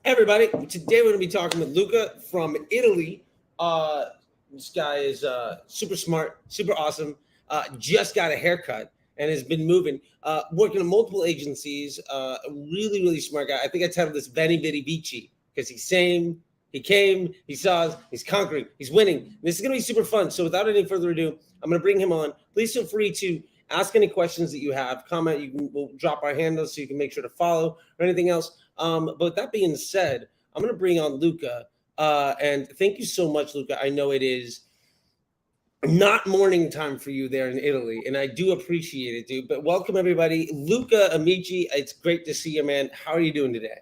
Everybody, today we're going to be talking with Luca from Italy. Uh, this guy is super smart, super awesome. Just got a haircut and has been moving, working in multiple agencies. A really, really smart guy. I think I titled this Veni Vidi Vici because he came, he saw us, he's conquering, he's winning. This is going to be super fun. So without any further ado, I'm going to bring him on. Please feel free to ask any questions that you have, comment. We'll drop our handles so you can make sure to follow or anything else. But with that being said, I'm going to bring on Luca. And thank you so much, Luca. I know it is not morning time for you there in Italy, and I do appreciate it, dude. But welcome, everybody. Luca Amici, it's great to see you, man. How are you doing today?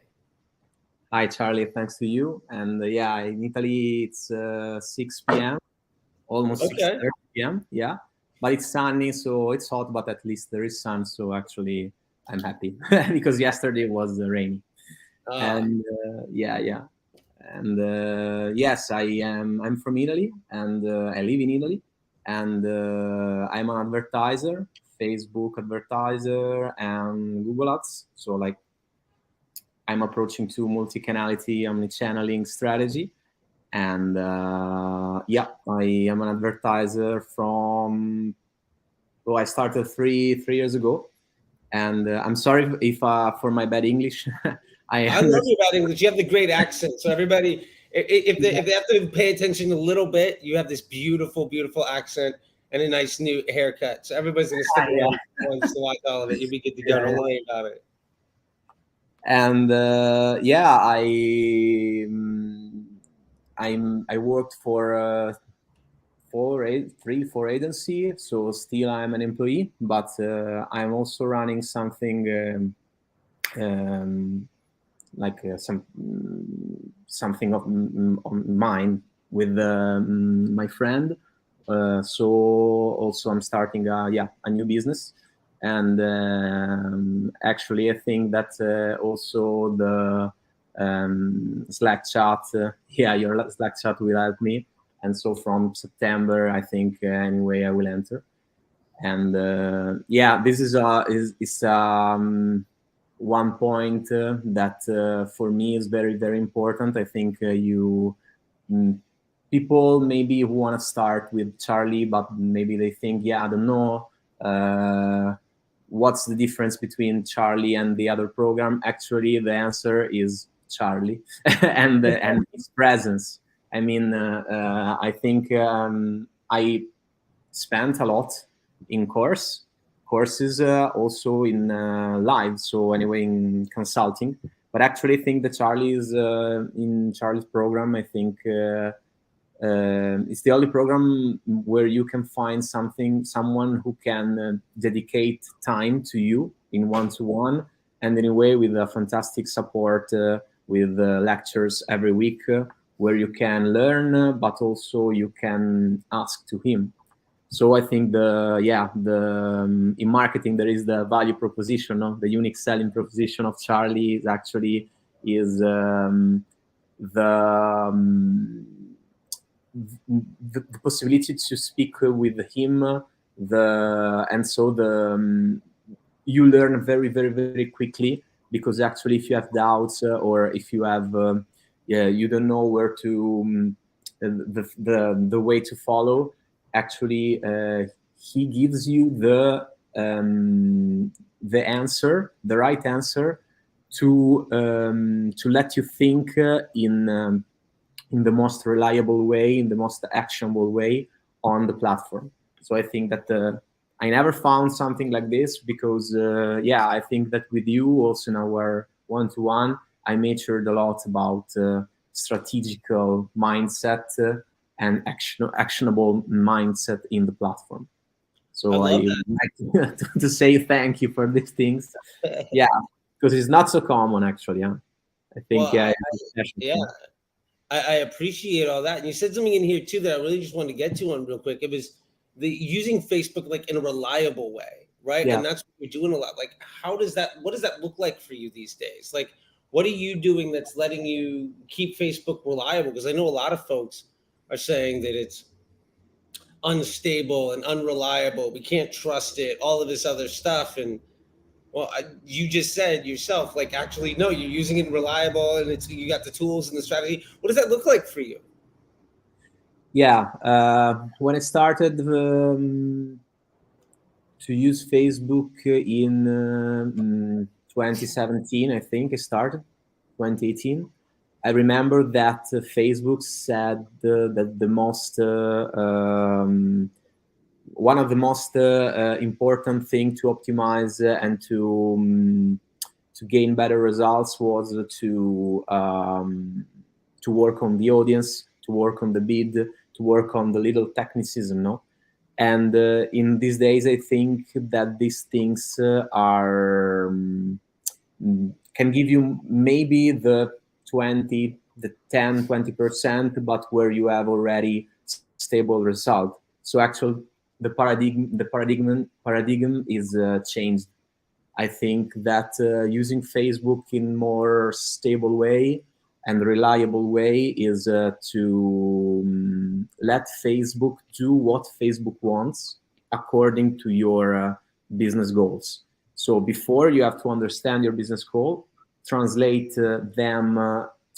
Hi, Charlie. Thanks to you. And yeah, in Italy it's 6 p.m., almost Okay. 6:30 p.m. Yeah, but it's sunny, so it's hot. But at least there is sun, so actually I'm happy because yesterday was rainy. Uh, And yeah, yeah. And yes, I am. I'm from Italy, and I live in Italy, and I'm an advertiser, Facebook advertiser, and Google Ads. So like I'm approaching to multi-canality, omni-channeling strategy. And yeah, I am an advertiser from. Oh, I started three years ago, and I'm sorry if for my bad English. I I love understand. you about English. You have the great accent. So everybody, if they have to pay attention a little bit, you have this beautiful, beautiful accent and a nice new haircut. So everybody's going to stick Yeah, around once to watch all of it. You'll be good to go. yeah, Don't yeah. worry about it. And yeah, I worked for three, four agency, so still I'm an employee, but I'm also running something. Um, like something of on mine with my friend. So also I'm starting a new business, and actually I think that also the Slack chat, yeah, your Slack chat will help me. And so from September, I think anyway I will enter. And yeah, this is one point that for me is very very important. I think you mm, people maybe who want to start with Charlie, but maybe they think, yeah, I don't know what's the difference between Charlie and the other program. Actually, the answer is Charlie and his presence. I mean, I think I spent a lot in courses, also in live, so anyway in consulting. But actually I think that Charlie is in Charlie's program, I think it's the only program where you can find someone who can dedicate time to you in one-to-one, and in a way with a fantastic support, with lectures every week, where you can learn, but also you can ask to him. So I think the in marketing there is the value proposition, no? The unique selling proposition of Charlie is actually is the, the possibility to speak with him, the and so the you learn very very very quickly, because actually if you have doubts, or if you have yeah, you don't know where to the way to follow. Actually he gives you the answer, the right answer, to let you think in the most reliable way, in the most actionable way on the platform. So I think that I never found something like this, because yeah, I think that with you also in our one-to-one, I matured a lot about strategical mindset, and actionable mindset in the platform. I So love I would like to say thank you for these things. that. Yeah, because it's not so common actually. Yeah, I think Well, yeah, it's a special yeah, thing. I appreciate all that. And you said something in here too that I really just wanted to get to on real quick. It was the using Facebook like in a reliable way, right? Yeah. And that's what you're doing a lot. Like, what does that look like for you these days? Like, what are you doing that's letting you keep Facebook reliable? Because I know a lot of folks are saying that it's unstable and unreliable. We can't trust it, all of this other stuff. And Well, you just said yourself, like, actually, no, you're using it reliable, and it's you got the tools and the strategy. What does that look like for you? Yeah, when I started to use Facebook in 2017, I think I started 2018. I remember that Facebook said that the most one of the most important thing to optimize and to gain better results was to work on the audience, to work on the bid, to work on the little technicism, no? And in these days, I think that these things are can give you maybe the 20, the 10, 20%, but where you have already stable result. So actually, the paradigm is changed. I think that using Facebook in more stable way and reliable way is to let Facebook do what Facebook wants according to your business goals. So before, you have to understand your business goal, translate them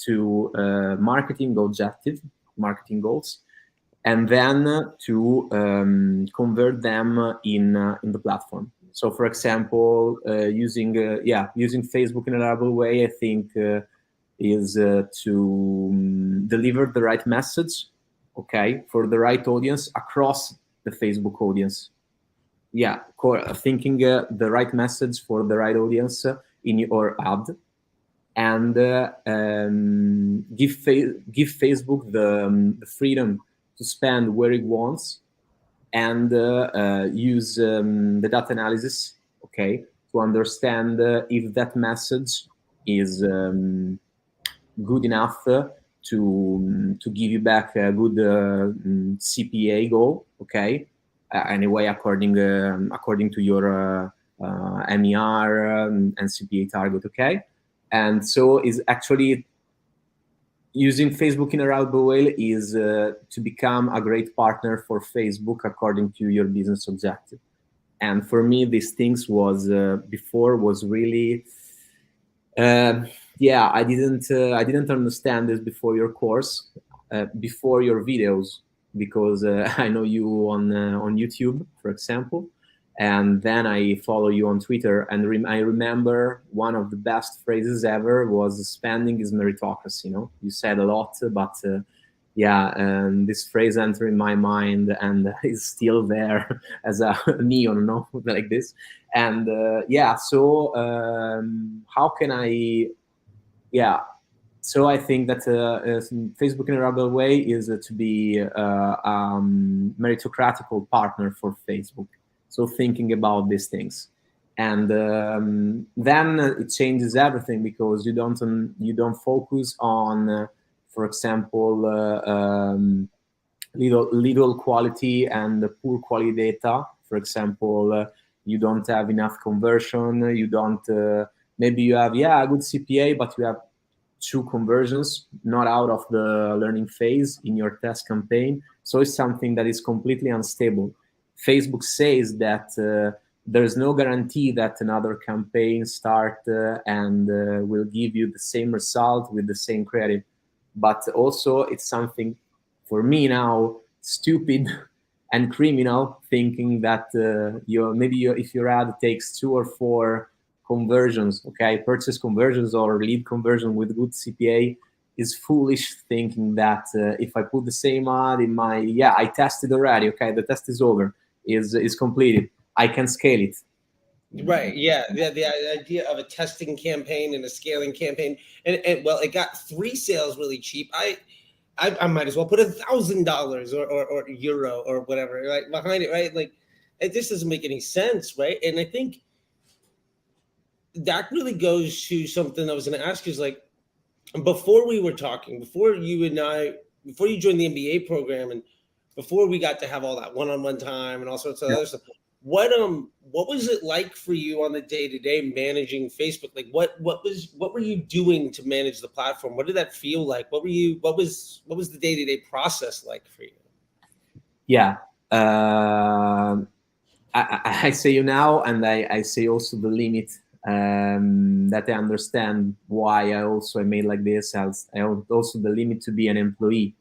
to marketing goals, and then to convert them in the platform. So, for example, using Facebook in a reliable way, I think is to deliver the right message, okay, for the right audience across the Facebook audience. Yeah, thinking the right message for the right audience in your ad, and give Facebook the freedom to spend where it wants, and use the data analysis, okay, to understand if that message is good enough to give you back a good CPA goal, okay, anyway, according to your MER and CPA target, okay. And so is actually using Facebook in a reliable way is to become a great partner for Facebook according to your business objective. And for me, these things was before was really I didn't understand this before your course, before your videos, because I know you on YouTube, for example, and then I follow you on Twitter, and I remember one of the best phrases ever was "spending is meritocracy." You know, you said a lot, but yeah, and this phrase entered in my mind and is still there as a neon, no, like this. And yeah, so how can I? Yeah, so I think that Facebook in a rebel way is to be meritocratical partner for Facebook. So thinking about these things, and then it changes everything, because you don't focus on, for example, little quality and poor quality data. For example, you don't have enough conversion. You don't. Maybe you have a good CPA, but you have 2 conversions not out of the learning phase in your test campaign. So it's something that is completely unstable. Facebook says that there's no guarantee that another campaign start and will give you the same result with the same creative. But also, it's something for me now stupid and criminal, thinking that if your ad takes 2 or 4 conversions, okay, purchase conversions or lead conversion with good CPA, is foolish, thinking that if I put the same ad in my, I tested already, okay, the test is over, is completed, I can scale it. Right. Yeah. The idea of a testing campaign and a scaling campaign, and well, it got 3 sales really cheap. I might as well put $1,000 or euro or whatever, right, behind it, right? Like, it just doesn't make any sense, right? And I think that really goes to something I was going to ask you, is like, before we were talking, before you and I, before you joined the MBA program, and before we got to have all that one-on-one time and all sorts of Yeah. other stuff, what was it like for you on the day-to-day managing Facebook? Like, what were you doing to manage the platform? What did that feel like? What was the day-to-day process like for you? Yeah. Uh, I say you now, and I say also the limit, that I understand why I made like this. As I also the limit to be an employee,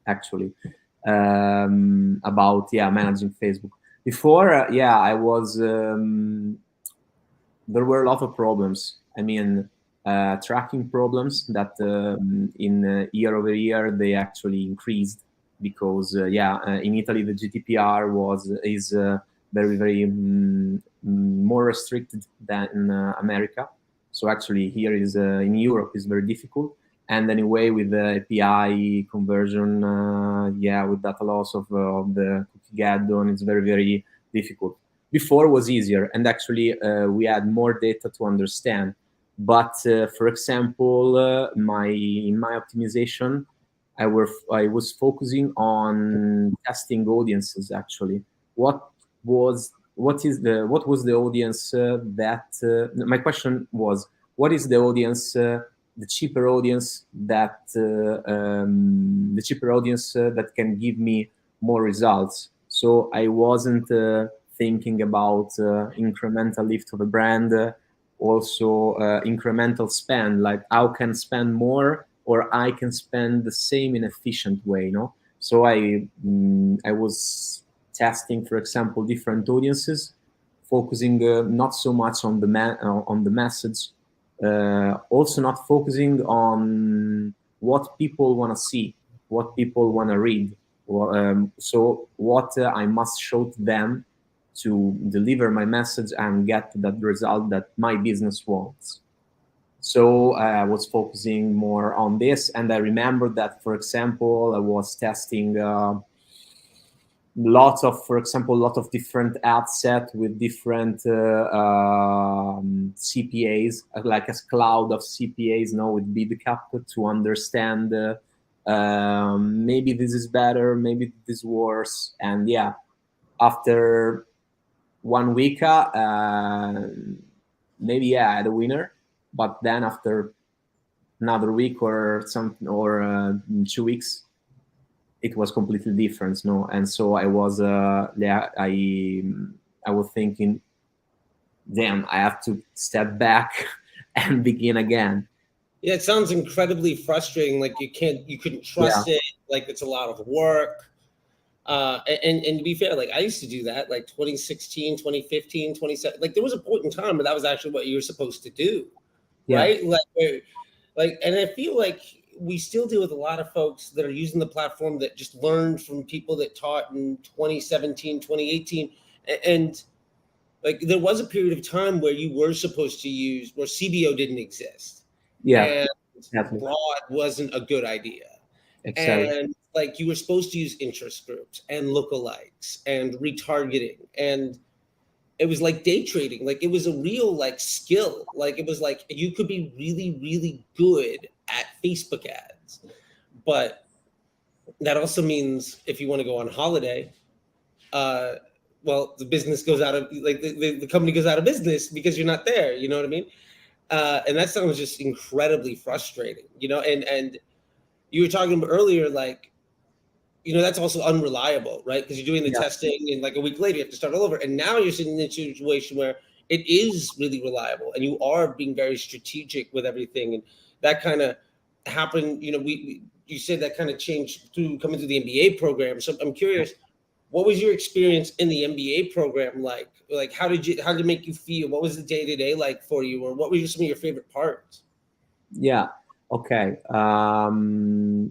actually, about managing Facebook. Before, I was. There were a lot of problems. I mean, tracking problems that in year over year they actually increased because in Italy the GDPR is very very more restricted than in America. So actually here is in Europe is very difficult. And anyway, with the API conversion, with data loss of the cookie add-on, it's very very difficult. Before was easier, and actually we had more data to understand. But for example, in my optimization, I was focusing on testing audiences. Actually, what was the audience that my question was, what is the audience, the cheaper audience that can give me more results. So I wasn't thinking about incremental lift of a brand, also incremental spend, like how can spend more or I can spend the same in efficient way, So I was testing, for example, different audiences, focusing not so much on the message, also not focusing on what people want to see, what people want to read. So what I must show to them to deliver my message and get that result that my business wants. So I was focusing more on this, and I remember that, for example, I was testing for example, lot of different ad set with different CPAs, like a cloud of CPAs, with BidCap to understand maybe this is better, maybe this is worse. And after 1 week, maybe I had a winner, but then after another week or 2 weeks, it was completely different, and so I was I was thinking, damn, I have to step back and begin again. Yeah, it sounds incredibly frustrating. Like you couldn't trust it. Like it's a lot of work. And to be fair, like I used to do that, like 2016, 2015, 2017. Like there was a point in time where that was actually what you were supposed to do, right? Like, and I feel like we still deal with a lot of folks that are using the platform that just learned from people that taught in 2017, 2018. And like there was a period of time where you were supposed to use where CBO didn't exist. And Exactly. broad wasn't a good idea. Exactly. And like you were supposed to use interest groups and lookalikes and retargeting, and it was like day trading. Like it was a real like skill. Like it was like you could be really really good at Facebook ads, but that also means if you want to go on holiday, uh well, the business goes out of like the company goes out of business because you're not there, you know what I mean? And that sounds just incredibly frustrating, and you were talking about earlier, like, that's also unreliable, right? Because you're doing the testing and like a week later you have to start all over. And now you're sitting in a situation where it is really reliable and you are being very strategic with everything. And that kind of happened, you said that kind of changed through coming through the MBA program. So I'm curious, what was your experience in the MBA program like? Like, how did it make you feel? What was the day to day like for you? Or what were some of your favorite parts? Yeah. Okay.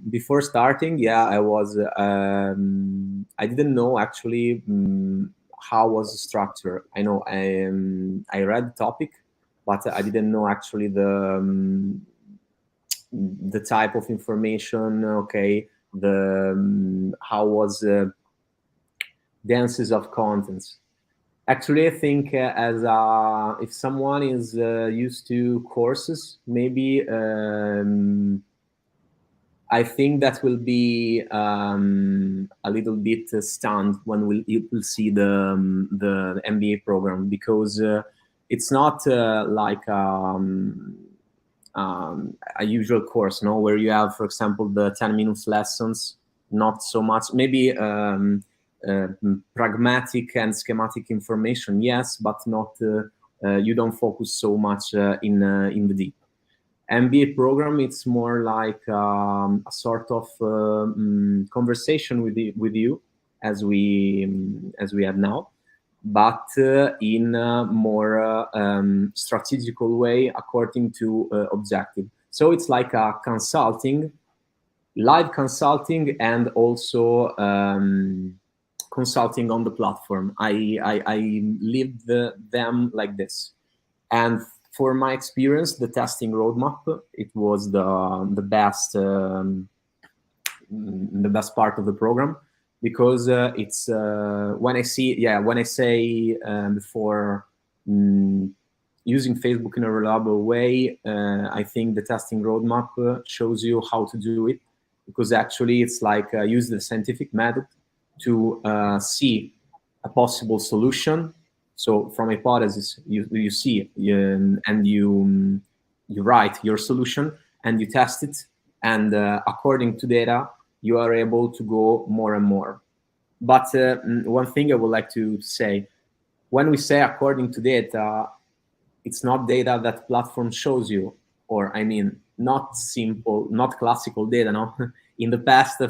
Before starting, I was. I didn't know actually how was the structure. I know I read the topic, but I didn't know actually the type of information. Okay, the how was denses of contents. Actually, I think as if someone is used to courses, maybe I think that will be a little bit stunned when you will see the MBA program, because it's not like a usual course, where you have, for example, the 10 minutes lessons. Not so much. Maybe pragmatic and schematic information, yes, but not you don't focus so much in the deep. MBA program, it's more like a sort of conversation with you as we have now, but in a more strategical way according to objective. So it's like a consulting, live consulting, and also consulting on the platform. I lived them like this. And for my experience, the testing roadmap, it was the best part of the program, because it's when I say before using Facebook in a reliable way, I think the testing roadmap shows you how to do it, because actually it's like use the scientific method to see a possible solution. So from hypothesis, you see and you write your solution and you test it, and according to data, you are able to go more and more. But one thing I would like to say, when we say according to data, it's not data that platform shows you, or I mean, not simple, not classical data. No, in the past,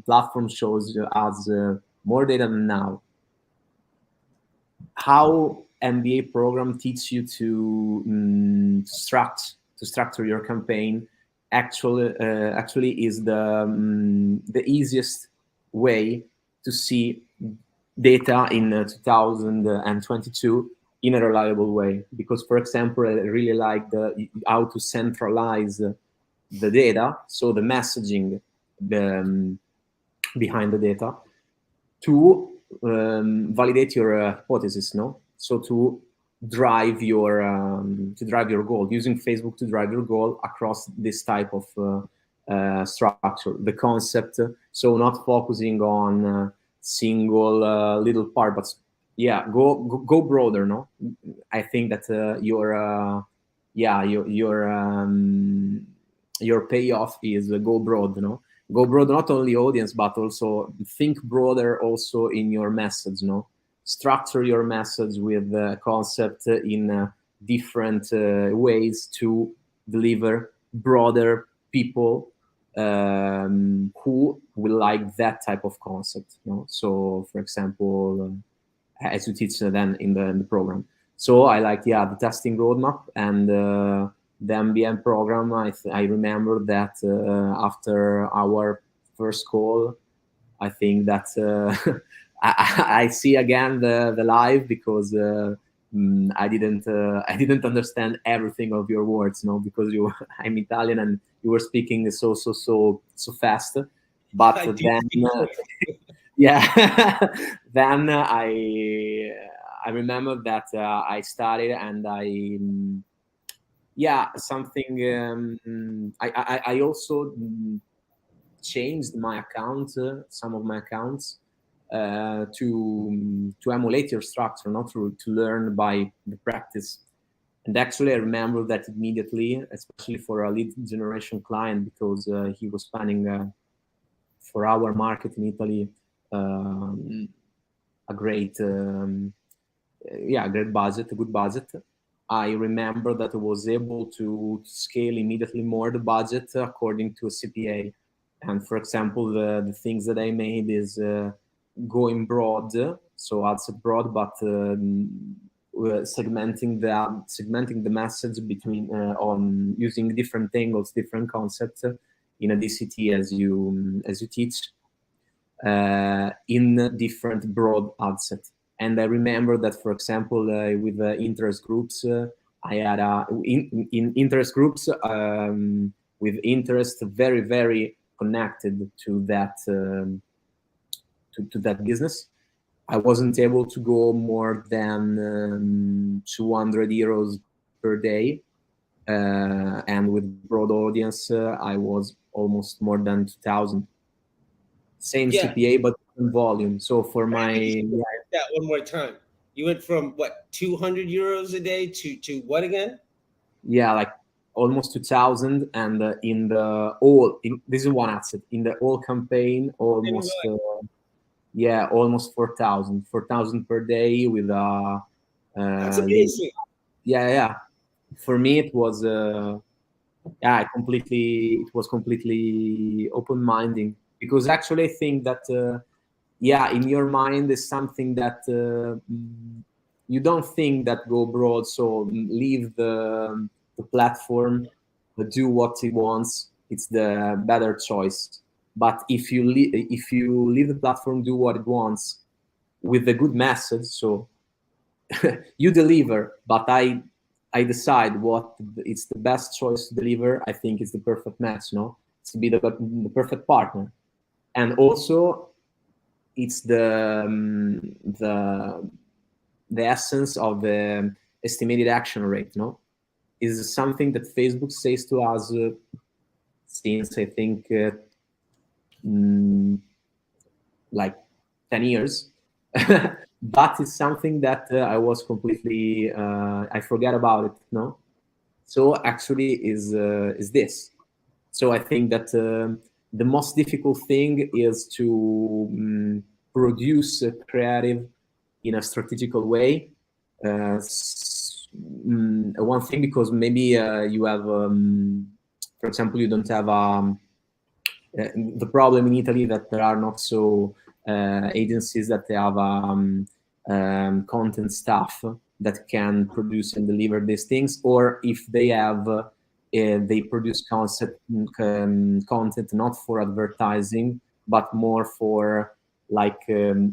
platform shows us more data than now. How MBA program teach you to structure your campaign actually is the easiest way to see data in 2022 in a reliable way. Because, for example, I really like how to centralize the data, so the messaging behind the data, to validate your hypothesis, no? So to drive your goal, using Facebook to drive your goal across this type of structure, the concept. So not focusing on single little part, but yeah, go broader, no? I think that your payoff is go broad, no? Go broad, not only audience, but also think broader also in your message, no? Structure your message with the concept in different ways to deliver broader people who will like that type of concept, you know? So, for example, as you teach then in the program. So I like, the testing roadmap and the MBM program. I remember that after our first call, I think that I see again the live, because I didn't understand everything of your words, no, because I'm Italian and you were speaking so fast. But then, yeah, then I remember that I started and I also changed my account, some of my accounts, to emulate your structure, not to learn by the practice. And actually, I remember that immediately, especially for a lead generation client, because he was planning for our market in Italy a great budget, a good budget. I remember that I was able to scale immediately more the budget according to a CPA. And for example, the things that I made is going broad, so ads broad, but segmenting the message between on using different angles, different concepts in a DCT as you teach in different broad ad set. And I remember that, for example, with interest groups, I had in interest groups with interest very, very connected to that to that business. I wasn't able to go more than 200 euros per day, and with broad audience, I was almost more than 2,000. Same CPA, but volume. So for my that one more time, you went from what, 200 euros a day to what again? Yeah, like almost 2,000, and this is one asset in the whole campaign, almost Yeah, almost 4,000 per day with That's link. amazing. Yeah. For me, it was yeah, it was completely open-minded, because actually I think that yeah, in your mind is something that you don't think that go broad, so leave the platform, do what he wants. It's the better choice. But if you leave the platform, do what it wants with a good message, so you deliver, but I decide what it's the best choice to deliver. I think it's the perfect match, no? It's to be the perfect partner. And also it's the essence of the estimated action rate, no? Is something that Facebook says to us since I think mm, like 10 years. But it's something that I was completely I forget about it, no? So actually is this. So I think that the most difficult thing is to produce a creative in a strategical way. One thing, because maybe you have, for example, you don't have the problem in Italy that there are not so agencies that they have content staff that can produce and deliver these things, or if they have, they produce content not for advertising, but more for like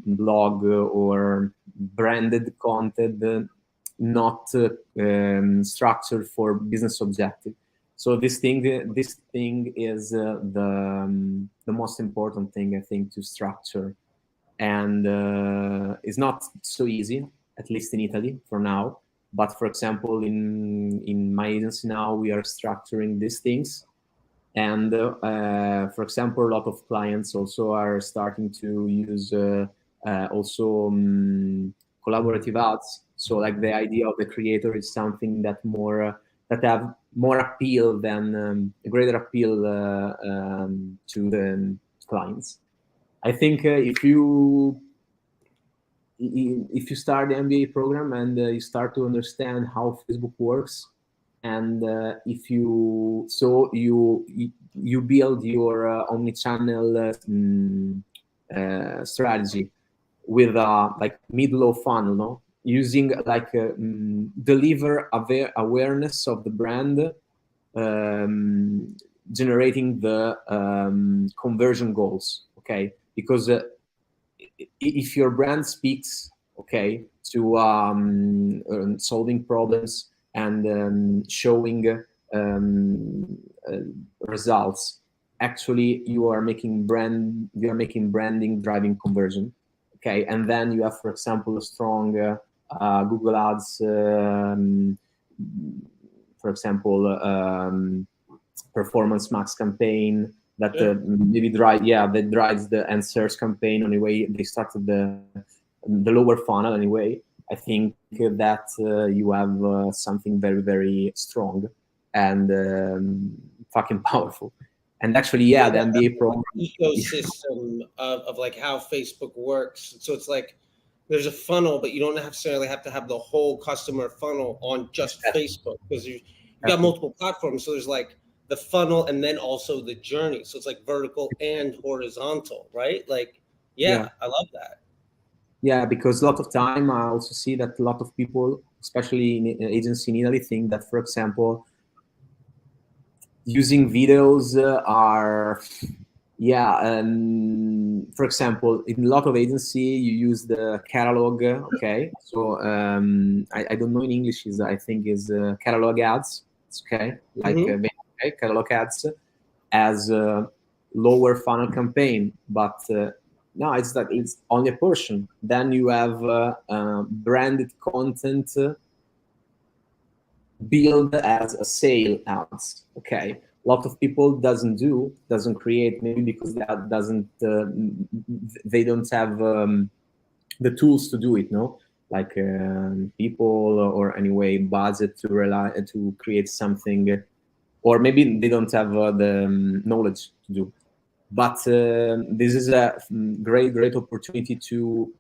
blog or branded content, not structured for business objective. So this thing is the most important thing, I think, to structure, and it's not so easy, at least in Italy for now. But for example, in my agency now, we are structuring these things, and for example, a lot of clients also are starting to use also collaborative ads. So like the idea of the creator is something that more that have more appeal than a greater appeal to the clients. I think if you start the MBA program and you start to understand how Facebook works, and if you so you build your omni-channel strategy with like mid-low funnel, no? Using like deliver awareness of the brand, generating the conversion goals, okay? Because if your brand speaks, okay, to solving problems and showing uh, results, actually you are making branding driving conversion, okay? And then you have, for example, a strong Google Ads, for example, performance max campaign that maybe that drives the answers campaign. Anyway, they started the lower funnel anyway. I think that you have something very, very strong and fucking powerful. And actually, yeah, the MBA program Ecosystem of like how Facebook works. So it's like there's a funnel, but you don't necessarily have to have the whole customer funnel on just Facebook, because you got multiple platforms. So there's like the funnel and then also the journey. So it's like vertical and horizontal, right? Like, yeah, I love that. Yeah, because a lot of time I also see that a lot of people, especially in agency in Italy, think that, for example, using videos are, yeah, for example, in a lot of agency you use the catalog, okay? So I don't know in English, is I think is catalog ads, it's okay, like okay, catalog ads as a lower funnel campaign, but no, it's that it's only a portion. Then you have branded content build as a sale ads, okay? A lot of people doesn't create, maybe because that doesn't they don't have the tools to do it, no? Like people or anyway budget to rely to create something, or maybe they don't have the knowledge to do. But this is a great opportunity to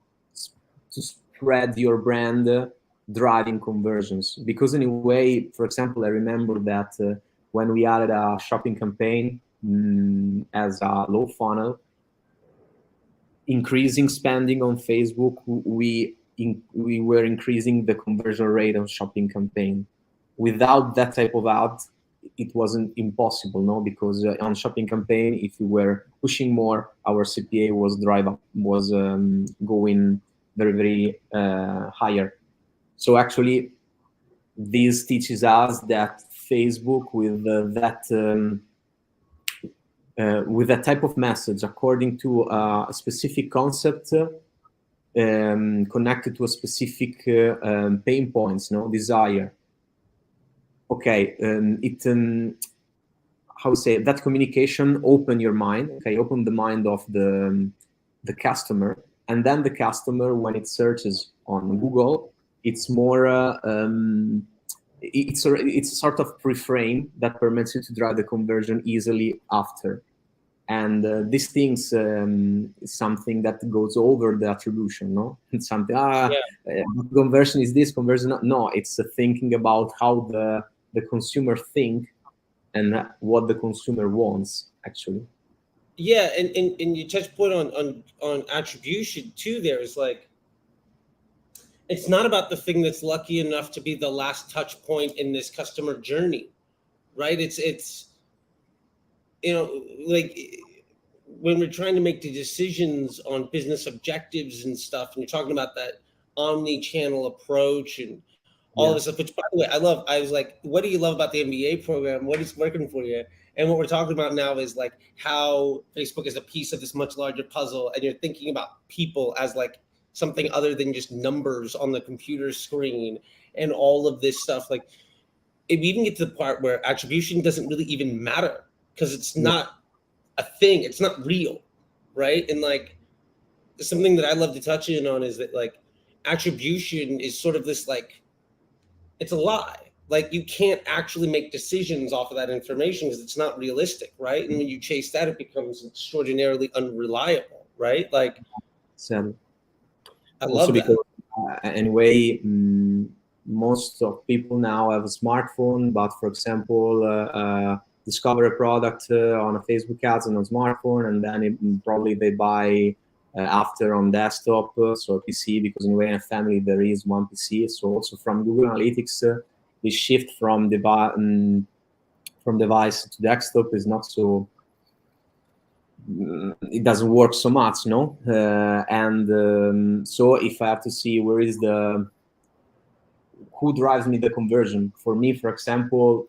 spread your brand, driving conversions. Because in a way, for example, I remember that when we added a shopping campaign as a low funnel, increasing spending on Facebook, we were increasing the conversion rate of shopping campaign. Without that type of ad, it wasn't impossible, no? Because on shopping campaign, if we were pushing more, our CPA was going very higher. So actually, this teaches us that Facebook with that type of message, according to a specific concept, connected to a specific pain points, no desire. Okay, how to say it? That communication open your mind. Okay, open the mind of the customer, and then the customer, when it searches on Google, it's more it's a sort of pre-frame that permits you to drive the conversion easily after. And these things is something that goes over the attribution, no? It's something, conversion is this, conversion, no, it's thinking about how the consumer think and what the consumer wants, actually. Yeah, and you touch point on attribution too. There is like, it's not about the thing that's lucky enough to be the last touch point in this customer journey, right? It's like when we're trying to make the decisions on business objectives and stuff, and you're talking about that omni-channel approach and all of this stuff, which by the way, I was like, what do you love about the MBA program? What is working for you? And what we're talking about now is like how Facebook is a piece of this much larger puzzle, and you're thinking about people as like something other than just numbers on the computer screen and all of this stuff. Like, if we even get to the part where attribution doesn't really even matter because it's not a thing, it's not real, right? And like something that I love to touch in on is that like attribution is sort of this like, it's a lie. Like you can't actually make decisions off of that information because it's not realistic, right? And when you chase that, it becomes extraordinarily unreliable, right? Like, So I also love because that. anyway, most of people now have a smartphone, but for example, discover a product on a Facebook ads and on smartphone, and then probably they buy after on desktop, so PC, because anyway in a family there is one PC. So also from Google Analytics, the shift from device to desktop is not so, it doesn't work so much, no? So if I have to see where is who drives me the conversion, for me, for example,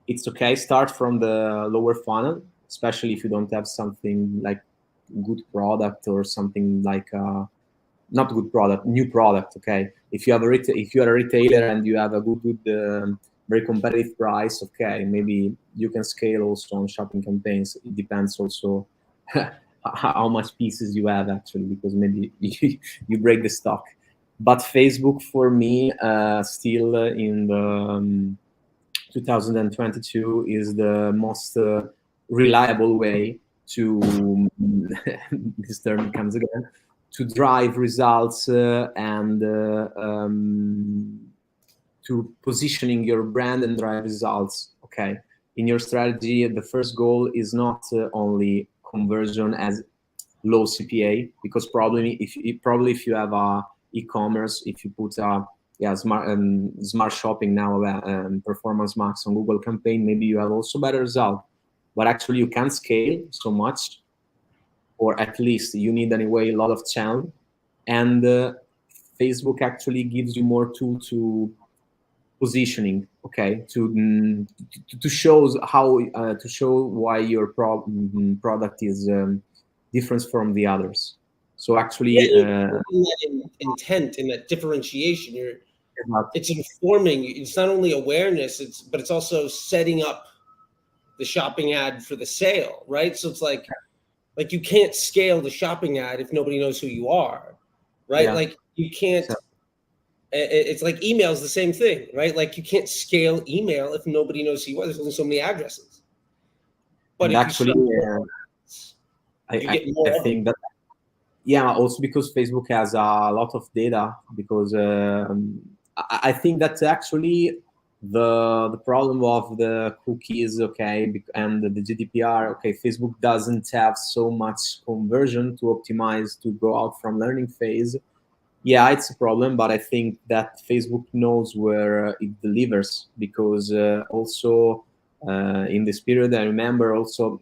it's okay, start from the lower funnel, especially if you don't have something like good product or something like not good product, new product. Okay, if you have if you are a retailer and you have a good very competitive price, okay, maybe you can scale also on shopping campaigns. It depends also how much pieces you have actually, because maybe you break the stock. But Facebook for me still in the 2022 is the most reliable way to this term comes again, to drive results and to positioning your brand and drive results. Okay, in your strategy, the first goal is not only conversion as low CPA, because probably if you have a e-commerce, if you put a smart shopping now, performance max on Google campaign, maybe you have also better result. But actually you can't scale so much, or at least you need anyway a lot of channel. And Facebook actually gives you more tool to positioning, okay, to show how to show why your product is different from the others. So actually, that intent and that differentiation, it's informing. It's not only awareness, but it's also setting up the shopping ad for the sale, right? So it's like you can't scale the shopping ad if nobody knows who you are, right? Yeah. Like you can't. It's like email is the same thing, right? Like you can't scale email if nobody knows who you are. There's only so many addresses. But and if actually, you You get more I think that, yeah, also because Facebook has a lot of data, because I think that's actually the problem of the cookies, okay, and the GDPR. Okay, Facebook doesn't have so much conversion to optimize to go out from learning phase. Yeah, it's a problem, but I think that Facebook knows where it delivers, because also in this period, I remember also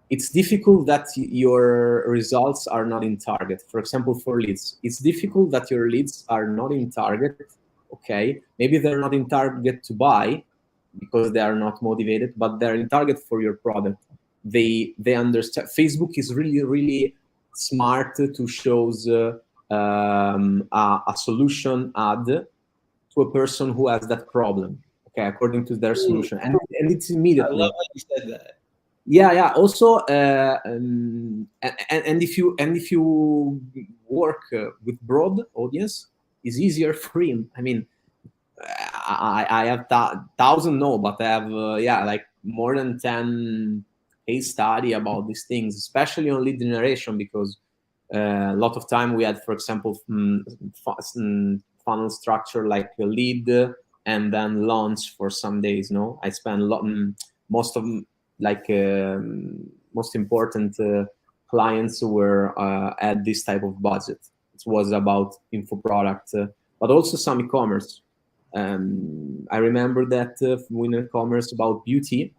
it's difficult that your results are not in target. For example, for leads, it's difficult that your leads are not in target. Okay, maybe they're not in target to buy because they are not motivated, but they're in target for your product. They understand. Facebook is really smart to shows a solution ad to a person who has that problem. Okay, according to their solution, and it's I love immediately. how you said that. Yeah. Also, and if you work with broad audience, it's easier for him. I mean, I have thousand, no, but I have like more than 10 case study about these things, especially on lead generation, because a lot of time we had, for example, funnel structure like a lead and then launch for some days. No, I spend a lot, most of like most important clients were at this type of budget. It was about info product, but also some e-commerce. I remember that in e-commerce about beauty,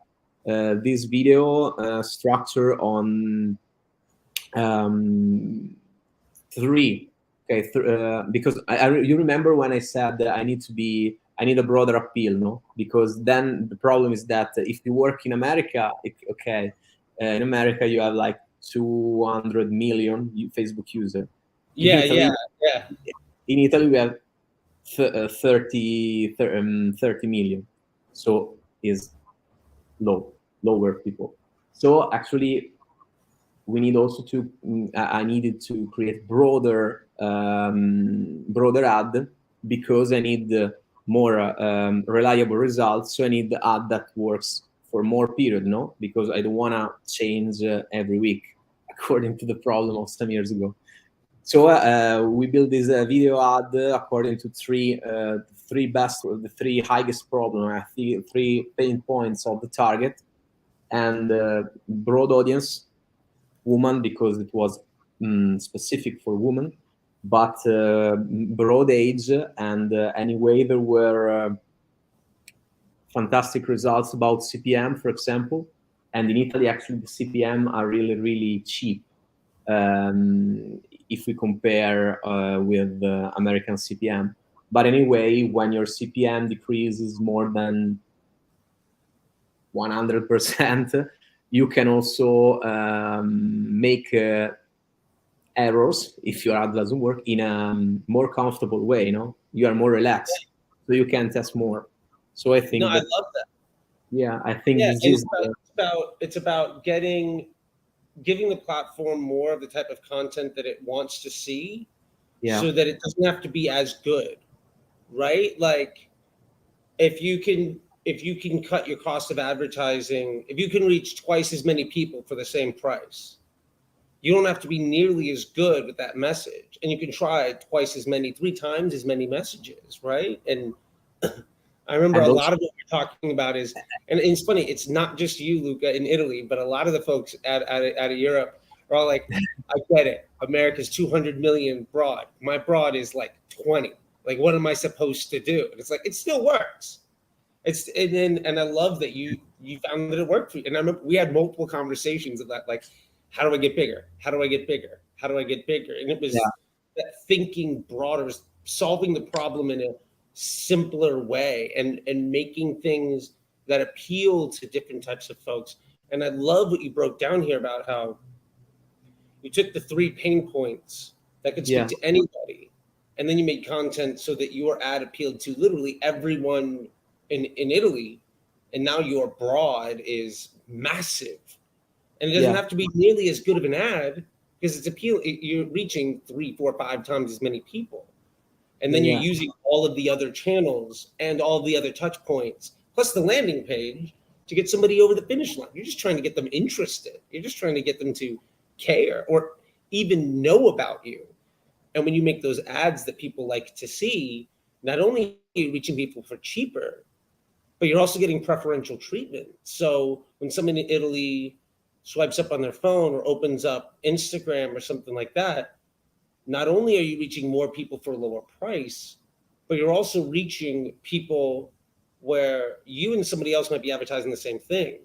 this video structure on three. Okay, because you remember when I said that I need a broader appeal, no? Because then the problem is that if you work in America, in America you have like 200 million Facebook user. Yeah, Italy, yeah. In Italy we have 30 million, so is lower people. So actually we need also to I needed to create broader ad, because I need more reliable results. So I need the ad that works for more period, no, because I don't want to change every week according to the problem of some years ago. So we built this video ad according to the three highest problem, three pain points of the target, and broad audience, woman, because it was specific for women, but broad age, and anyway there were fantastic results about CPM, for example. And in Italy, actually, the CPM are really cheap. If we compare with American CPM. But anyway, when your CPM decreases more than 100%, you can also make errors if your ad doesn't work in a more comfortable way. You know, you are more relaxed, so you can test more. So I think I love that. Yeah, I think Yeah, this is it's about giving the platform more of the type of content that it wants to see, so that it doesn't have to be as good, right? Like if you can cut your cost of advertising, if you can reach twice as many people for the same price, you don't have to be nearly as good with that message, and you can try twice as many, 3 times as many messages, right? And I remember a lot of what we're talking about is, and it's funny, it's not just you, Luca, in Italy, but a lot of the folks out of Europe are all like, I get it. America's 200 million broad. My broad is like 20. Like, what am I supposed to do? And it's like, it still works. And I love that you found that it worked for you. And I remember we had multiple conversations of that, like, how do I get bigger? How do I get bigger? How do I get bigger? And it was that thinking broader, solving the problem in a simpler way, and making things that appeal to different types of folks. And I love what you broke down here about how you took the 3 pain points that could speak to anybody, and then you made content so that your ad appealed to literally everyone in Italy, and now your broad is massive. And it doesn't have to be nearly as good of an ad, because you're reaching 3, 4, 5 times as many people. And then you're using all of the other channels and all the other touch points, plus the landing page, to get somebody over the finish line. You're just trying to get them interested. You're just trying to get them to care or even know about you. And when you make those ads that people like to see, not only are you reaching people for cheaper, but you're also getting preferential treatment. So when someone in Italy swipes up on their phone or opens up Instagram or something like that, not only are you reaching more people for a lower price, but you're also reaching people where you and somebody else might be advertising the same thing.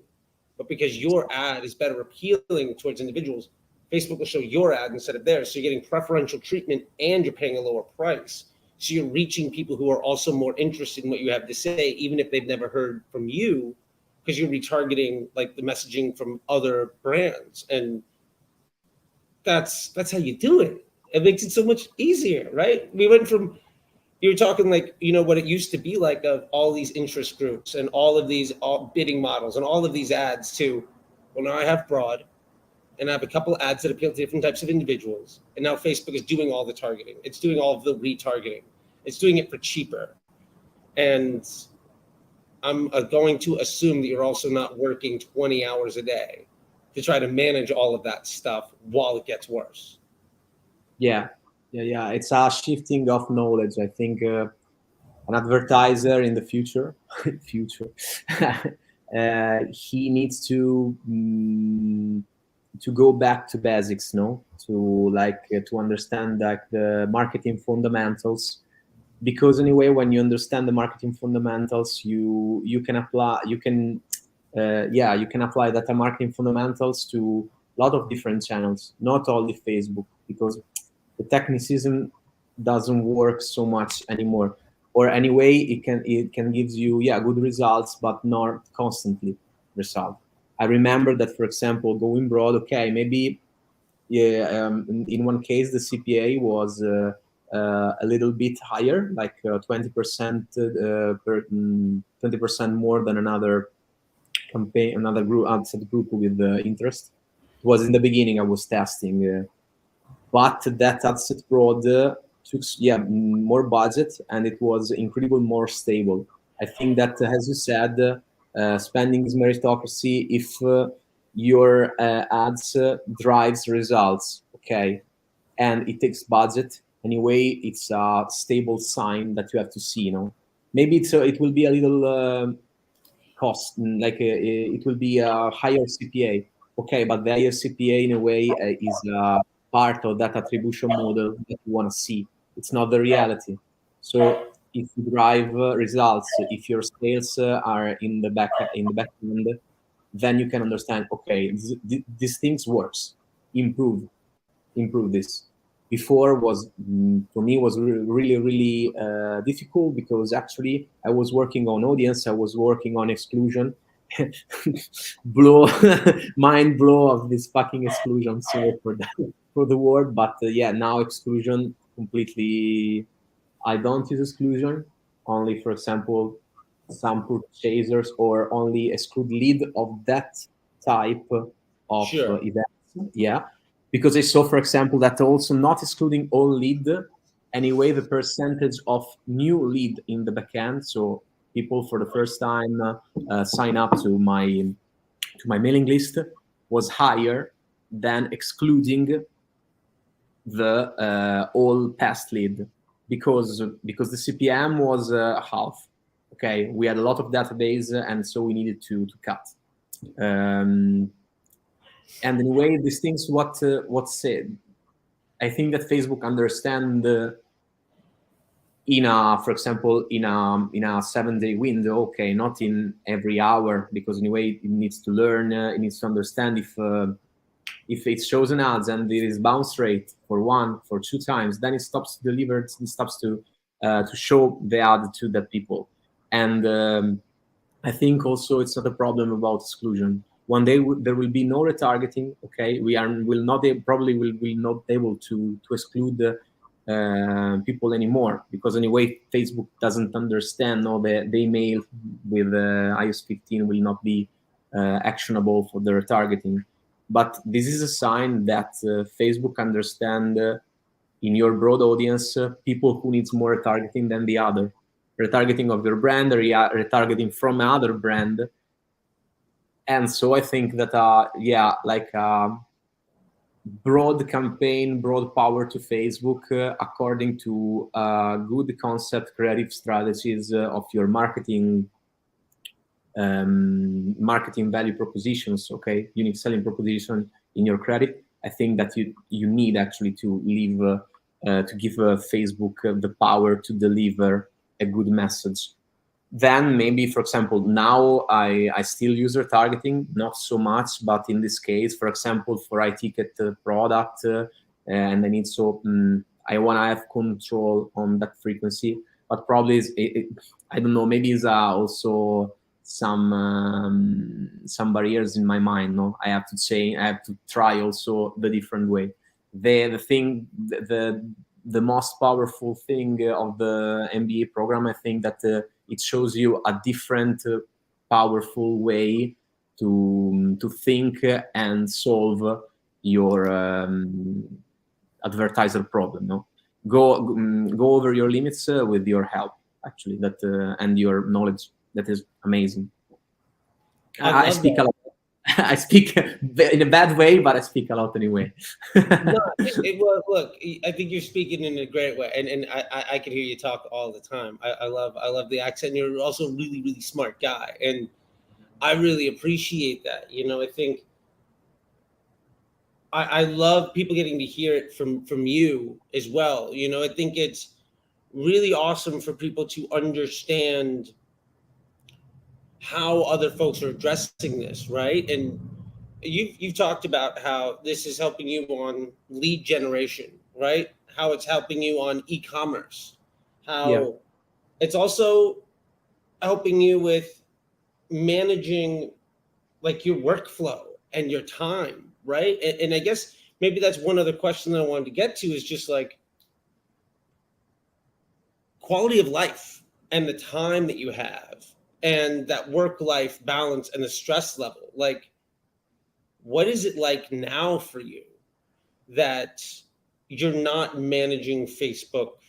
But because your ad is better appealing towards individuals, Facebook will show your ad instead of theirs. So you're getting preferential treatment and you're paying a lower price. So you're reaching people who are also more interested in what you have to say, even if they've never heard from you, because you're retargeting like the messaging from other brands. And that's how you do it. It makes it so much easier, right? We went from, you were talking like, what it used to be like of all these interest groups and all of these bidding models and all of these ads to, well, now I have broad and I have a couple ads that appeal to different types of individuals. And now Facebook is doing all the targeting. It's doing all of the retargeting. It's doing it for cheaper. And I'm going to assume that you're also not working 20 hours a day to try to manage all of that stuff while it gets worse. Yeah, yeah. It's a shifting of knowledge. I think an advertiser in the future, he needs to go back to basics, no, to understand like the marketing fundamentals. Because anyway, when you understand the marketing fundamentals, you can apply you can apply data marketing fundamentals to a lot of different channels, not only Facebook, because the technicism doesn't work so much anymore. Or anyway, it can give you good results, but not constantly result. I remember that, for example, going broad, okay, maybe in one case the CPA was a little bit higher, like 20% 20% more than another campaign, another group, outside group with interest. It was in the beginning I was testing, but that adset broad took more budget, and it was incredible more stable. I think that, as you said, spending is meritocracy. If your ads drives results, okay, and it takes budget anyway, it's a stable sign that you have to see. Maybe it will be a little cost, like it will be a higher CPA, okay, but the higher CPA in a way is part of that attribution model that you want to see. It's not the reality. So if you drive results, if your sales are in the back end, then you can understand, okay, these things works. Improve this. Before was, for me, was really difficult, because actually I was working on audience, I was working on exclusion. Mind blow of this fucking exclusion. Sorry for that, for the word, but now exclusion completely. I don't use exclusion, only, for example, some purchasers, or only exclude lead of that type of Sure. events. Yeah, because I saw, for example, that also not excluding all lead. Anyway, the percentage of new lead in the backend, so people for the first time sign up to my mailing list, was higher than excluding the all past lead, because the CPM was half. Okay, we had a lot of database, and so we needed to cut. And anyway, these things, what said, I think that Facebook understand for example, in a 7-day window, okay, not in every hour, because anyway it needs to learn, it needs to understand if it shows an ads and there is bounce rate for 2 times, then it stops to deliver, it stops to show the ad to the people. And I think also it's not a problem about exclusion. One day there will be no retargeting. Okay, probably will not be able to exclude people anymore, because anyway Facebook doesn't understand. No, the email with iOS 15 will not be actionable for the retargeting. But this is a sign that Facebook understand in your broad audience people who needs more retargeting than the other. Retargeting of your brand, or retargeting from another brand, And so I think that like broad campaign, broad power to Facebook, according to good concept, creative strategies of your marketing value propositions, okay, unique selling proposition in your credit. I think that you need actually to leave to give Facebook the power to deliver a good message. Then maybe, for example, now I still use retargeting, not so much, but in this case, for example, for I-ticket product, and I need I want to have control on that frequency, but probably I don't know, maybe it's also some barriers in my mind. No, I have to try also the different way. The most powerful thing of the MBA program, I think that it shows you a different powerful way to think and solve your advertiser problem. No, go over your limits with your help, actually, that and your knowledge. That is amazing. I speak a lot. I speak in a bad way, but I speak a lot anyway. No, well, look, I think you're speaking in a great way, and I can hear you talk all the time. I love the accent. You're also a really, really smart guy, and I really appreciate that. You know, I think I love people getting to hear it from you as well. You know, I think it's really awesome for people to understand how other folks are addressing this, right? And you've talked about how this is helping you on lead generation, right? How it's helping you on e-commerce, Yeah. how it's also helping you with managing like your workflow and your time, right? And I guess maybe that's one other question that I wanted to get to is just like quality of life and the time that you have and that work life balance and the stress level. Like, what is it like now for you that you're not managing Facebook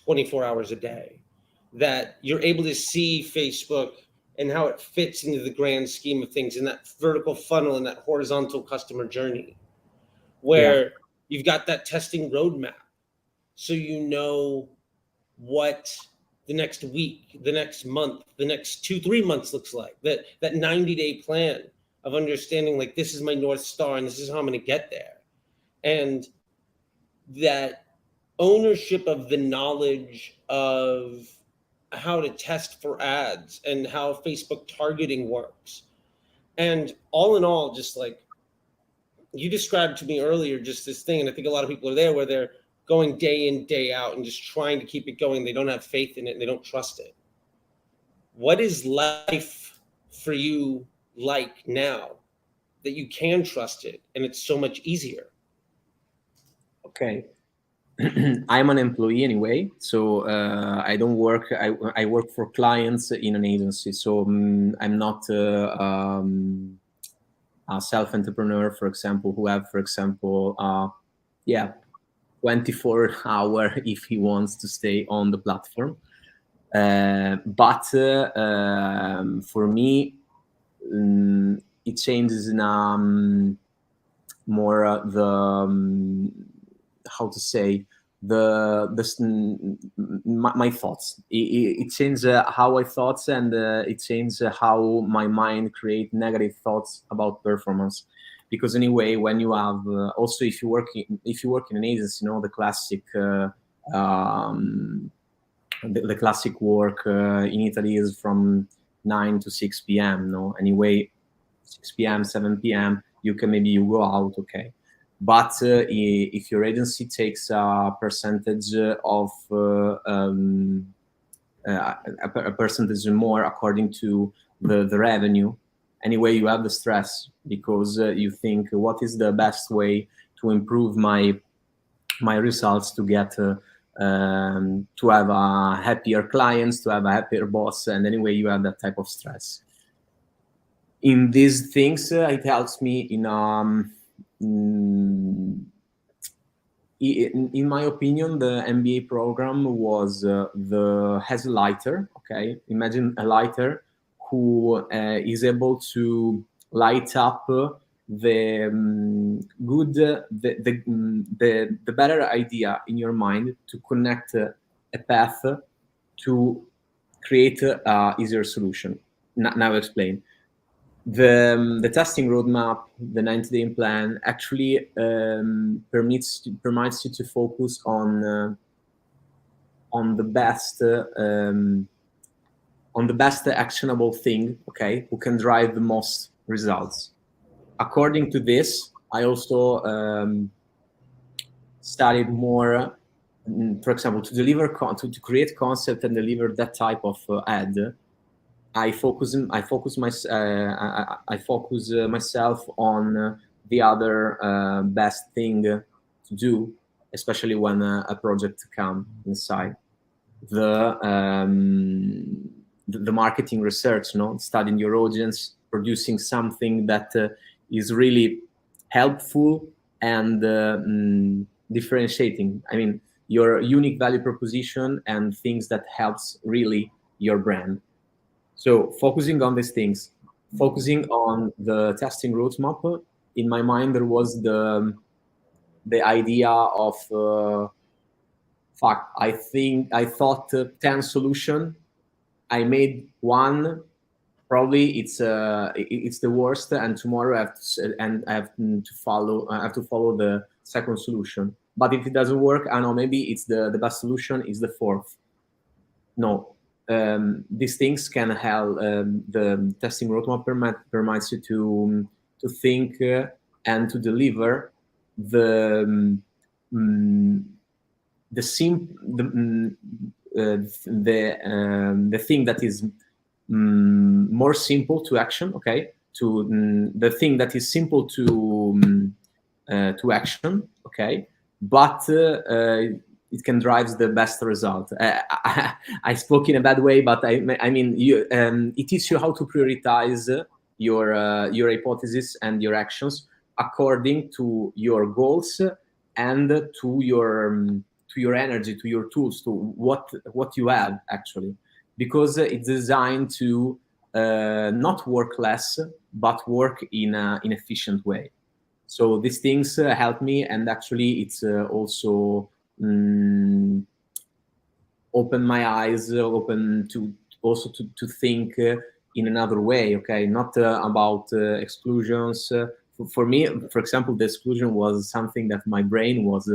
24 hours a day, that you're able to see Facebook and how it fits into the grand scheme of things in that vertical funnel and that horizontal customer journey, Yeah. where you've got that testing roadmap so you know what the next week, the next month, the next 2-3 months looks like, that 90-day plan of understanding like this is my North Star and this is how I'm going to get there. And that ownership of the knowledge of how to test for ads and how Facebook targeting works. And all in all, just like you described to me earlier, just this thing, and I think a lot of people are there where they're going day in, day out and just trying to keep it going. They don't have faith in it and they don't trust it. What is life for you like now that you can trust it and it's so much easier? Okay. I'm an employee anyway, so I don't work. I work for clients in an agency, so I'm not a self-entrepreneur, for example, who have, for example, 24 hour if he wants to stay on the platform. But for me, it changes in more how to say my thoughts. It changes how I thoughts, and it changes how my mind create negative thoughts about performance. Because anyway, when you have also if you work in an agency, you know, the classic the classic work in Italy is from 9 to 6 p.m. No, anyway, 6 p.m., 7 p.m. You go out, okay. But if your agency takes a percentage of a percentage more according to the revenue, anyway, you have the stress because you think, what is the best way to improve my results, to get to have a happier clients, to have a happier boss, and anyway, you have that type of stress. In these things, it helps me in my opinion, the MBA program was has a lighter. Okay, imagine a lighter who is able to light up the better idea in your mind to connect a path to create a easier solution. Now I'll explain. The testing roadmap, the 90-day plan, actually permits you to focus on the best actionable thing, okay, who can drive the most results. According to this, I also studied more, for example, to deliver to create concept and deliver that type of ad. I focus myself on the other best thing to do, especially when a project comes inside the marketing research, studying your audience, producing something that is really helpful and differentiating. I mean, your unique value proposition and things that helps really your brand. So focusing on these things, focusing on the testing roadmap, in my mind there was the idea of I thought 10 solution. I made one. Probably it's the worst, and tomorrow I have to follow the second solution. But if it doesn't work, I know maybe it's the best solution is the fourth. No, these things can help. The testing roadmap permits you to think and to deliver the thing that is more simple to action, okay, to the thing that is simple to action, okay, but it can drive the best result. I spoke in a bad way, but I mean, it teaches you how to prioritize your hypothesis and your actions according to your goals and to your energy, to your tools, to what you have actually, because it's designed to not work less, but work in an efficient way. So these things help me, and actually it's also open my eyes, open to also to think in another way. Okay, not about exclusions. For me, for example, the exclusion was something that my brain was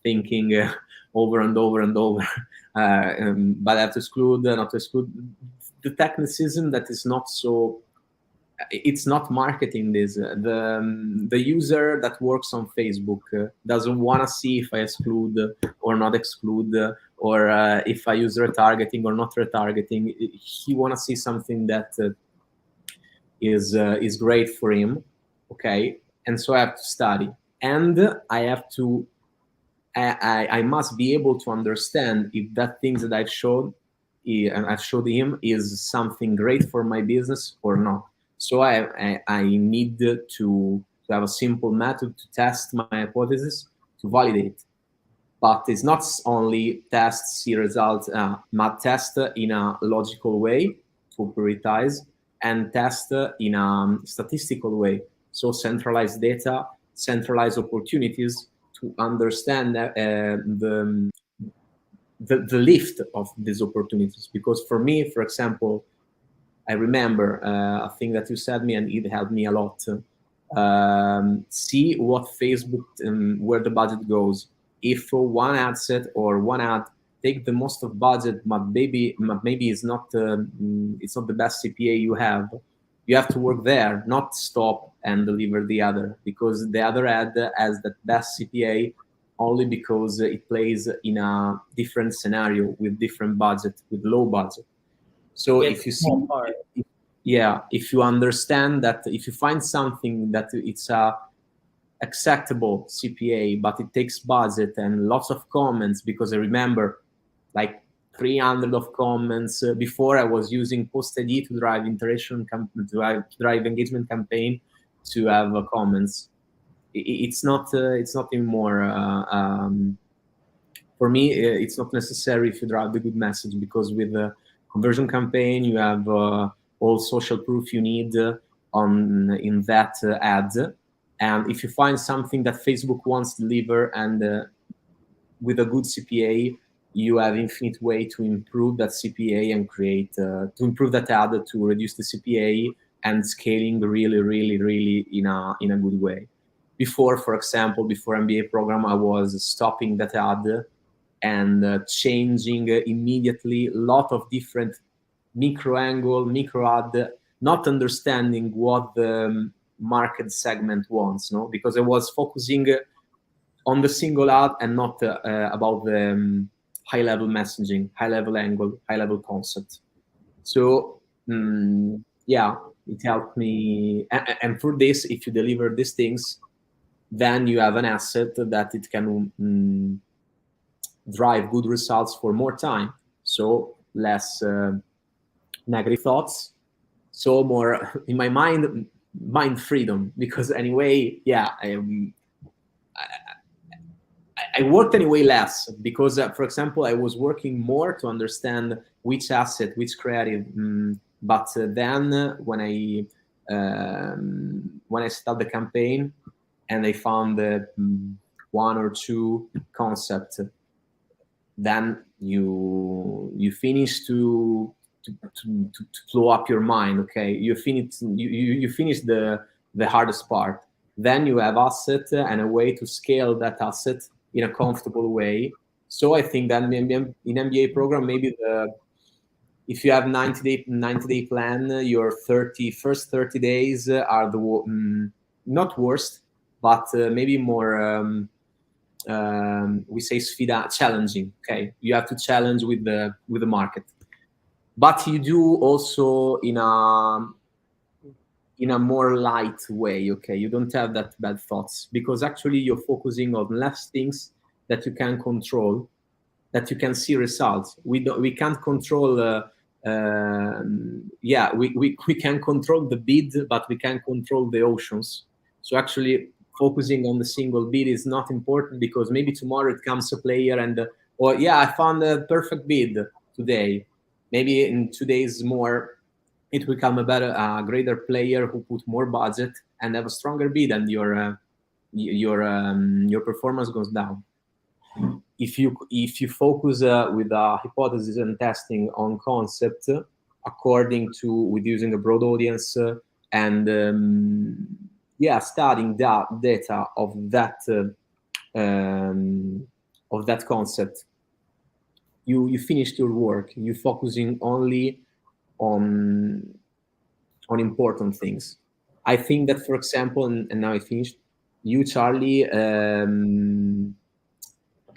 thinking over and over and over. But I have to exclude, not to exclude. The technicism that is not so. It's not marketing this. The user that works on Facebook doesn't want to see if I exclude or not exclude, or if I use retargeting or not retargeting. He want to see something that is great for him, okay? And so I have to study, and I have to. I must be able to understand if that things that I've showed and I've showed him is something great for my business or not. So I need to have a simple method to test my hypothesis, to validate. But it's not only test, see results, but test in a logical way to prioritize, and test in a statistical way. So centralized data, centralized opportunities to understand the lift of these opportunities. Because for me, for example, I remember a thing that you said me, and it helped me a lot. See what Facebook, where the budget goes. If one ad set or one ad take the most of budget, but maybe it's not the best CPA you have. You have to work there, not stop and deliver the other, because the other ad has the best CPA only because it plays in a different scenario with different budget, with low budget. So if you see, if you understand that, if you find something that it's a acceptable CPA, but it takes budget and lots of comments, because I remember like 300 of comments before I was using Post ID to drive interaction, to drive engagement campaign, to have comments. It's not anymore. For me, it's not necessary if you drive the good message, because with the conversion campaign, you have all social proof you need in that ad. And if you find something that Facebook wants to deliver, and with a good CPA, you have infinite way to improve that CPA and create to improve that ad, to reduce the CPA, and scaling really in a good way. Before, for example, before MBA program, I was stopping that ad and changing immediately a lot of different micro angle, micro ad, not understanding what the market segment wants, no, because I was focusing on the single ad and not about the high level messaging, high level angle, high level concept. So yeah, it helped me. And for this, if you deliver these things, then you have an asset that it can drive good results for more time. So less negative thoughts. So more in my mind freedom, because anyway, yeah, I worked anyway less because, for example, I was working more to understand which asset, which creative. But then when I started the campaign and I found one or two concepts, then you finish to blow up your mind. Okay, you finish the hardest part. Then you have asset and a way to scale that asset in a comfortable way. So I think that in MBA program, maybe if you have 90-day plan, your first 30 days are the not worst, but maybe more we say challenging. Okay, you have to challenge with the market, but you do also in a more light way. Okay, you don't have that bad thoughts, because actually you're focusing on less things that you can control, that you can see results. We can't control we can control the bid, but we can't control the oceans. So actually focusing on the single bid is not important, because maybe tomorrow it comes a player and I found a perfect bid today. Maybe in 2 days more it will become a greater player who put more budget and have a stronger bid, and your performance goes down. If you focus with a hypothesis and testing on concept, according to with using a broad audience and studying that data of that concept, you finished your work. You focusing only on important things. I think that, for example, and now I finished, you, Charlie,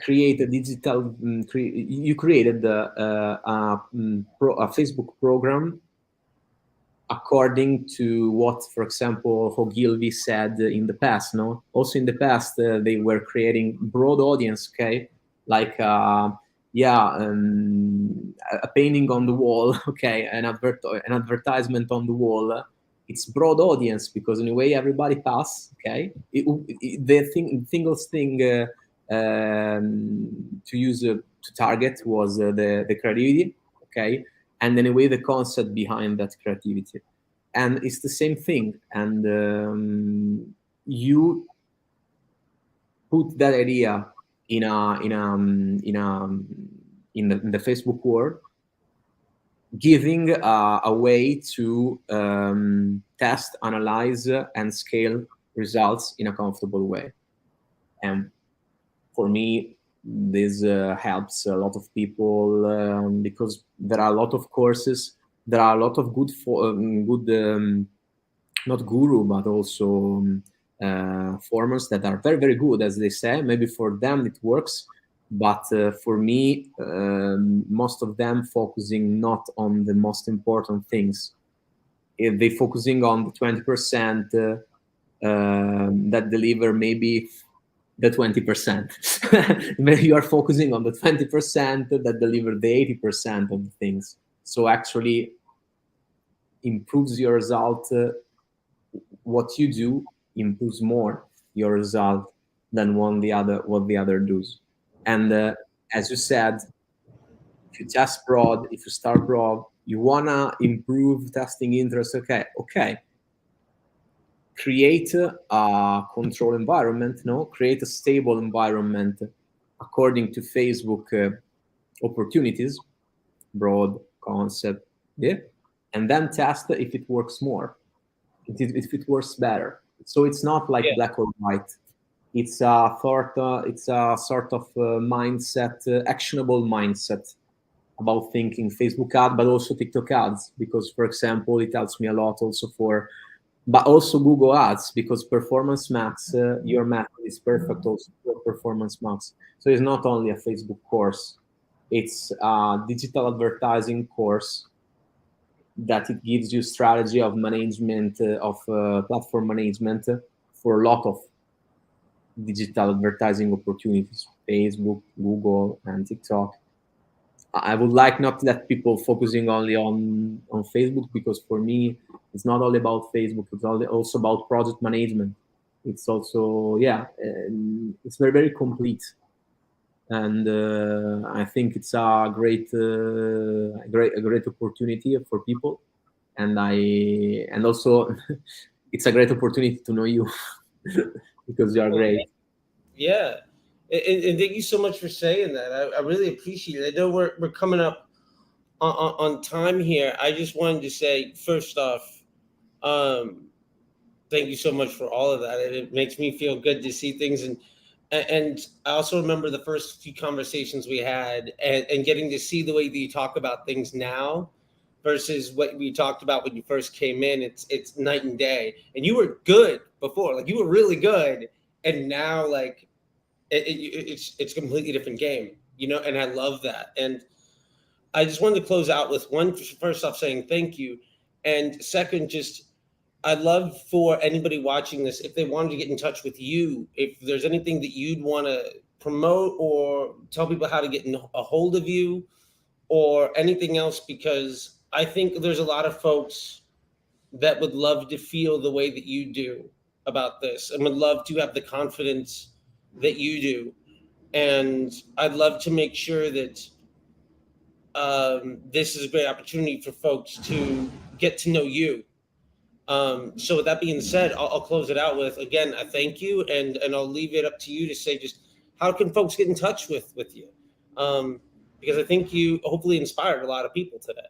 create a digital you created a Facebook program according to what, for example, Ogilvy said in the past. No, also in the past they were creating broad audience. Okay, like a painting on the wall. Okay, an advertisement on the wall. It's broad audience because in a way everybody pass. Okay, the single thing to use to target was the creativity. Okay, and in a way the concept behind that creativity, and it's the same thing. And you put that idea in the Facebook world, giving a way to test, analyze, and scale results in a comfortable way. And for me, this helps a lot of people because there are a lot of courses, there are a lot of good not guru, but also formers that are very, very good, as they say. Maybe for them it works, but for me, most of them focusing not on the most important things. If they focusing on the 20% that deliver maybe the 20%. Maybe you are focusing on the 20% that deliver the 80% of the things. So actually improves your result. What you do improves more your result than what the other does. And as you said, if you test broad, if you start broad, you wanna improve testing interest. Okay. Create a control environment, no? Create a stable environment according to Facebook opportunities, broad concept, yeah, and then test if it works more, if it works better. So it's not like Yeah. black or white. It's a sort of mindset, actionable mindset about thinking Facebook ad, but also TikTok ads, because, for example, it helps me a lot also but also Google Ads, because Performance Max, your method is perfect also for Performance Max. So it's not only a Facebook course, it's a digital advertising course that it gives you strategy of management, of platform management for a lot of digital advertising opportunities, Facebook, Google, and TikTok. I would like not that people focusing only on Facebook, because for me it's not all about Facebook. It's also about project management. It's also it's very complete, and I think it's a great opportunity for people, and also it's a great opportunity to know you because you are Well, great. yeah. And thank you so much for saying that. I really appreciate it. I know we're coming up on time here. I just wanted to say, first off, um, thank you so much for all of that. It makes me feel good to see things, and I also remember the first few conversations we had, and getting to see the way that you talk about things now versus what we talked about when you first came in. It's night and day. And you were good before, like you were really good, and now like it's a completely different game, you know. And I love that. And I just wanted to close out with one, first off, saying thank you, and second, just I'd love for anybody watching this, if they wanted to get in touch with you, if there's anything that you'd want to promote or tell people how to get in a hold of you or anything else, because I think there's a lot of folks that would love to feel the way that you do about this and would love to have the confidence that you do. And I'd love to make sure that this is a great opportunity for folks to get to know you. So with that being said, I'll close it out with, again, I thank you, and I'll leave it up to you to say just how can folks get in touch with you, because I think you hopefully inspired a lot of people today.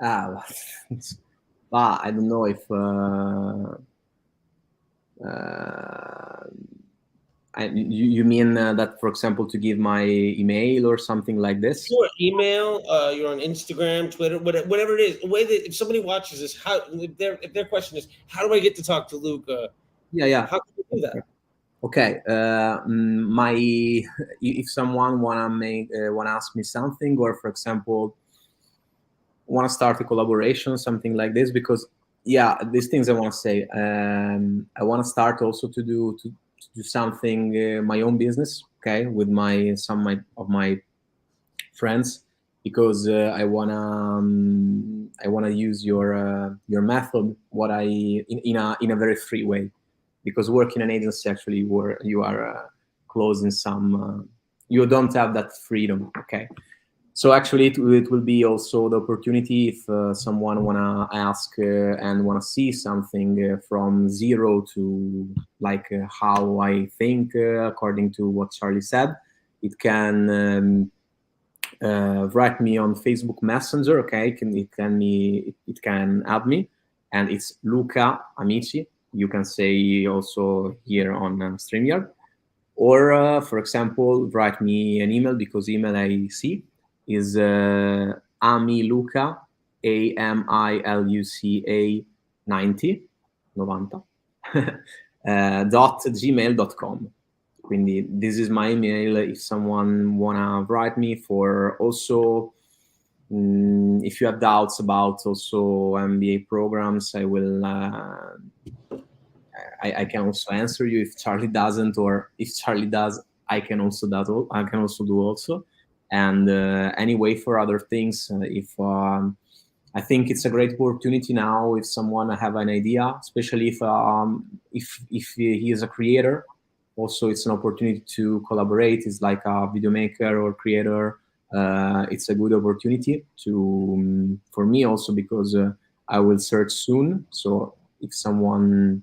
Ah, well, I don't know if you mean that, for example, to give my email or something like this? Sure, email. You're on Instagram, Twitter, whatever it is. A way that if somebody watches this, how if their question is, how do I get to talk to Luca? Yeah. How can you do that? Okay. My if someone wanna ask me something, or for example wanna start a collaboration, something like this, because these things I wanna say. I wanna start also to do something, my own business. Okay, with some of my friends, because I wanna use your method, what I in a very free way, because working in an agency, actually, where you are closed in some, you don't have that freedom. Okay, so actually it will be also the opportunity, if someone wanna ask and wanna see something from zero to, like, how I think, according to what Charlie said. It can write me on Facebook Messenger. Okay, it can add me, and it's Luca Amici. You can say also here on StreamYard, or for example, write me an email, because email I see is amiluca, AMILUCA 90 .gmail.com. Quindi this is my email if someone wanna write me, for also, if you have doubts about also MBA programs, I will I can also answer you if Charlie doesn't, or if Charlie does, I can also do also. And anyway, for other things, if I think it's a great opportunity now, if someone have an idea, especially if he is a creator. Also, it's an opportunity to collaborate. It's like a video maker or creator, it's a good opportunity to for me also, because I will search soon. So if someone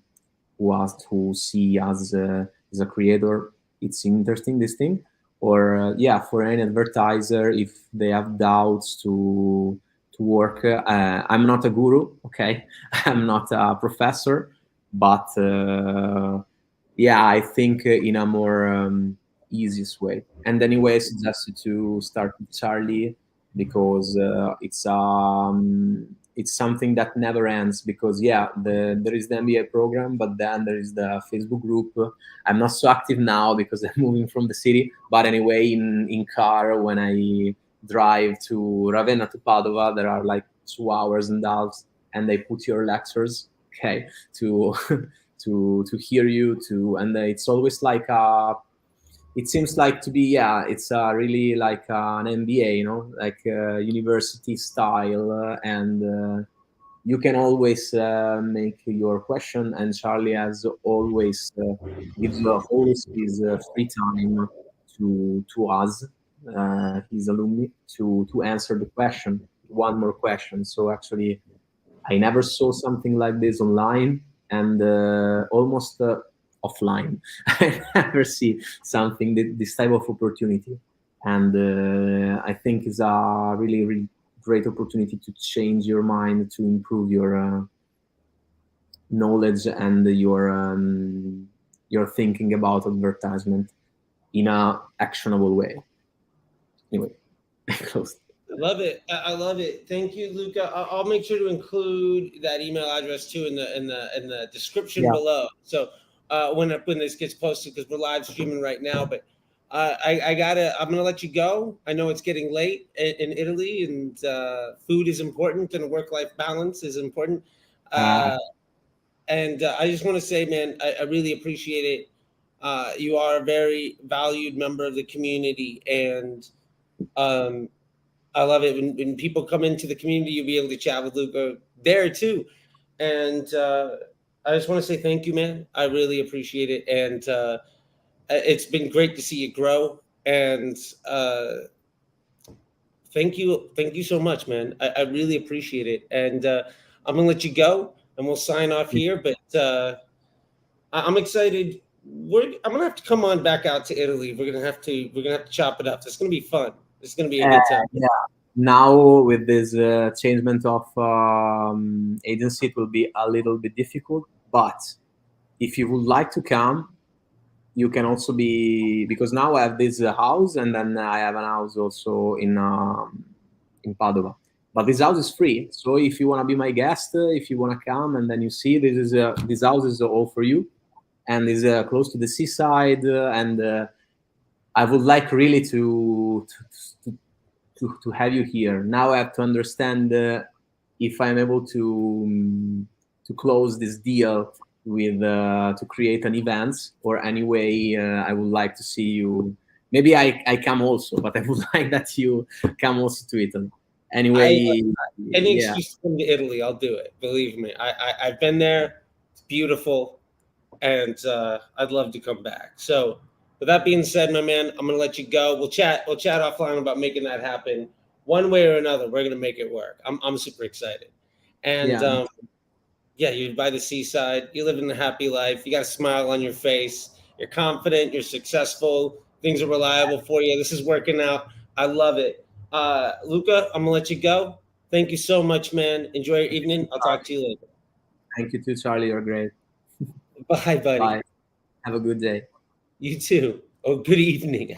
who see us as a creator, it's interesting, this thing. Or yeah, for any advertiser, if they have doubts to work, I'm not a guru, okay? I'm not a professor, but yeah, I think in a more easiest way. And anyway, I suggested to start with Charlie, because it's something that never ends. Because yeah, there is the MBA program, but then there is the Facebook group. I'm not so active now because I'm moving from the city. But anyway, in car, when I drive to Ravenna to Padova, there are like 2 hours and a half, and they put your lectures, okay, to to hear you to, and it's always like it seems like to be, yeah, it's really like an MBA, like university style, and you can always make your question, and Charlie has always gives always his free time to us, his alumni, to answer the question, one more question. So actually, I never saw something like this online, and almost offline. I never see something this type of opportunity, and I think it's a really, really great opportunity to change your mind, to improve your knowledge and your thinking about advertisement in a actionable way. Anyway, closed. I love it. I love it. Thank you, Luca. I'll make sure to include that email address too in the description Yeah. below. So when this gets posted, because we're live streaming right now, but I'm gonna let you go. I know it's getting late in Italy, and food is important, and a work-life balance is important. Uh, And I just want to say, man, I really appreciate it. You are a very valued member of the community, and um, I love it when people come into the community. You'll be able to chat with Luca there too, and I just want to say thank you, man. I really appreciate it, and it's been great to see you grow. And thank you so much, man. I really appreciate it, and I'm gonna let you go, and we'll sign off here. But I'm excited. I'm gonna have to come on back out to Italy. We're gonna have to chop it up. It's gonna be fun. It's gonna be a good time. yeah. Now with this changement of agency, it will be a little bit difficult. But if you would like to come, you can also be, because now I have this house, and then I have an house also in Padova. But this house is free, so if you want to be my guest, if you want to come, and then you see this house is all for you, and is close to the seaside, and I would like really to to have you here. Now I have to understand if I'm able to close this deal with to create an event, or anyway I would like to see you. Maybe I come also, but I would like that you come also to Italy. I Anyway, Any yeah, excuse to come to Italy, I'll do it. Believe me, I've been there. It's beautiful, and I'd love to come back. So, with that being said, my man, I'm gonna let you go. We'll chat offline about making that happen. One way or another, we're gonna make it work. I'm super excited, and yeah, yeah, you're by the seaside. You live in a happy life. You got a smile on your face. You're confident. You're successful. Things are reliable for you. This is working out. I love it. Luca, I'm gonna let you go. Thank you so much, man. Enjoy your evening. I'll talk to you later. thank you too, Charlie. You're great. Bye, buddy. Bye. Have a good day. You too. Oh, good evening.